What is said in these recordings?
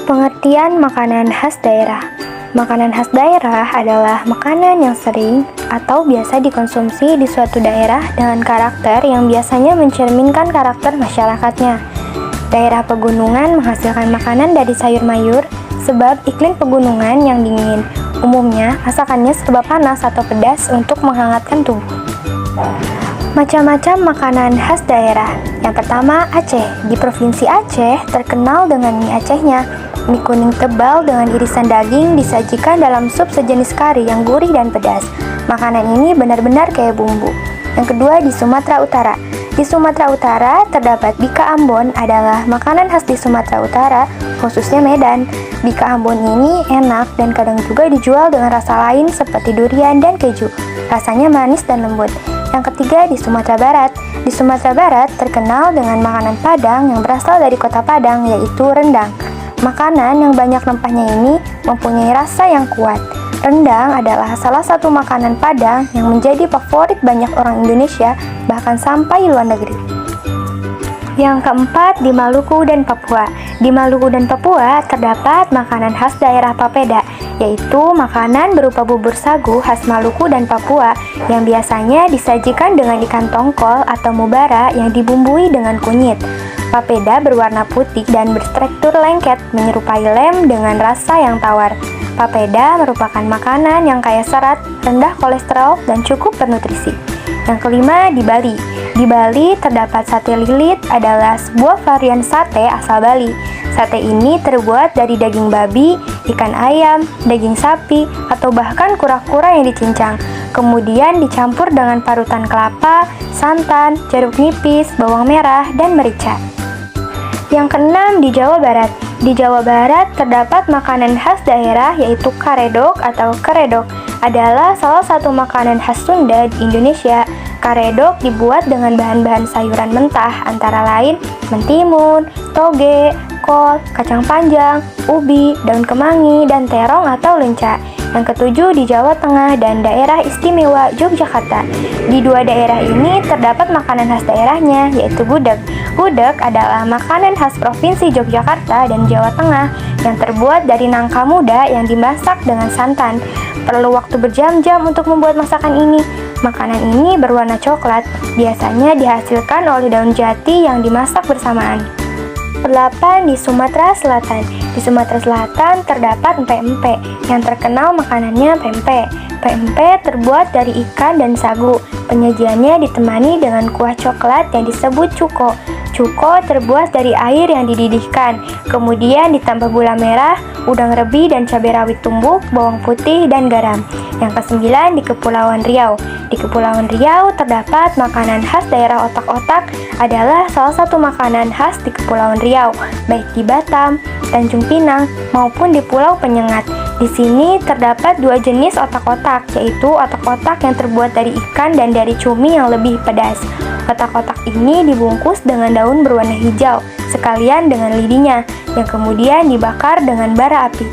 Pengertian makanan khas daerah. Makanan khas daerah adalah makanan yang sering atau biasa dikonsumsi di suatu daerah dengan karakter yang biasanya mencerminkan karakter masyarakatnya. Daerah pegunungan menghasilkan makanan dari sayur mayur sebab iklim pegunungan yang dingin. Umumnya, masakannya serba panas atau pedas untuk menghangatkan tubuh. Macam-macam makanan khas daerah. Yang pertama, Aceh. Di Provinsi Aceh terkenal dengan mie Acehnya. Mie kuning tebal dengan irisan daging disajikan dalam sup sejenis kari yang gurih dan pedas. Makanan ini benar-benar kayak bumbu. Yang kedua, di Sumatera Utara. Di Sumatera Utara terdapat bika Ambon, adalah makanan khas di Sumatera Utara, khususnya Medan. Bika Ambon ini enak dan kadang juga dijual dengan rasa lain seperti durian dan keju. Rasanya manis dan lembut. Yang ketiga, di Sumatera Barat. Di Sumatera Barat terkenal dengan makanan Padang yang berasal dari kota Padang, yaitu rendang. Makanan yang banyak rempahnya ini mempunyai rasa yang kuat. Rendang adalah salah satu makanan Padang yang menjadi favorit banyak orang Indonesia, bahkan sampai luar negeri. Yang keempat, di Maluku dan Papua. Di Maluku dan Papua terdapat makanan khas daerah Papeda, yaitu makanan berupa bubur sagu khas Maluku dan Papua yang biasanya disajikan dengan ikan tongkol atau mubara yang dibumbui dengan kunyit. Papeda berwarna putih dan berstruktur lengket menyerupai lem dengan rasa yang tawar. Papeda merupakan makanan yang kaya serat, rendah kolesterol, dan cukup bernutrisi. Yang kelima, di Bali. Di Bali terdapat sate lilit, adalah sebuah varian sate asal Bali. Sate ini terbuat dari daging babi, ikan ayam, daging sapi, atau bahkan kura-kura yang dicincang. Kemudian dicampur dengan parutan kelapa, santan, jeruk nipis, bawang merah, dan merica. Yang keenam, di Jawa Barat. Di Jawa Barat terdapat makanan khas daerah yaitu karedok atau keredok. Adalah salah satu makanan khas Sunda di Indonesia. Karedok dibuat dengan bahan-bahan sayuran mentah antara lain mentimun, toge, kol, kacang panjang, ubi, daun kemangi, dan terong atau lenca. Yang ketujuh, di Jawa Tengah dan Daerah Istimewa Yogyakarta. Di dua daerah ini terdapat makanan khas daerahnya, yaitu gudeg. Gudeg adalah makanan khas Provinsi Yogyakarta dan Jawa Tengah yang terbuat dari nangka muda yang dimasak dengan santan. Perlu waktu berjam-jam untuk membuat masakan ini. Makanan ini berwarna coklat, biasanya dihasilkan oleh daun jati yang dimasak bersamaan. 8. Di Sumatera Selatan. Di Sumatera Selatan terdapat empek-empek, yang terkenal makanannya pempek. Pempek terbuat dari ikan dan sagu. Penyajiannya ditemani dengan kuah coklat yang disebut cuko. Cuko terbuat dari air yang dididihkan, kemudian ditambah gula merah, udang rebi dan cabai rawit tumbuk, bawang putih, dan garam. Yang kesembilan, di Kepulauan Riau. Di Kepulauan Riau terdapat makanan khas daerah otak-otak, adalah salah satu makanan khas di Kepulauan Riau, baik di Batam, Tanjung Pinang, maupun di Pulau Penyengat. Di sini terdapat dua jenis otak-otak, yaitu otak-otak yang terbuat dari ikan dan dari cumi yang lebih pedas. Otak-otak ini dibungkus dengan daun berwarna hijau, sekalian dengan lidinya, yang kemudian dibakar dengan bara api.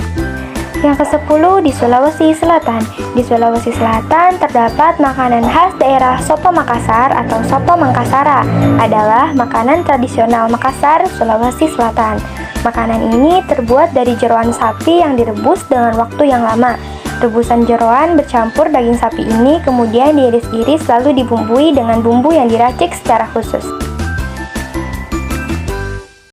Yang ke-10, di Sulawesi Selatan. Di Sulawesi Selatan terdapat makanan khas daerah Soto Makassar atau Soto Mangkasara, adalah makanan tradisional Makassar, Sulawesi Selatan. Makanan ini terbuat dari jeroan sapi yang direbus dengan waktu yang lama. Rebusan jeroan bercampur daging sapi ini kemudian diiris-iris lalu dibumbui dengan bumbu yang diracik secara khusus.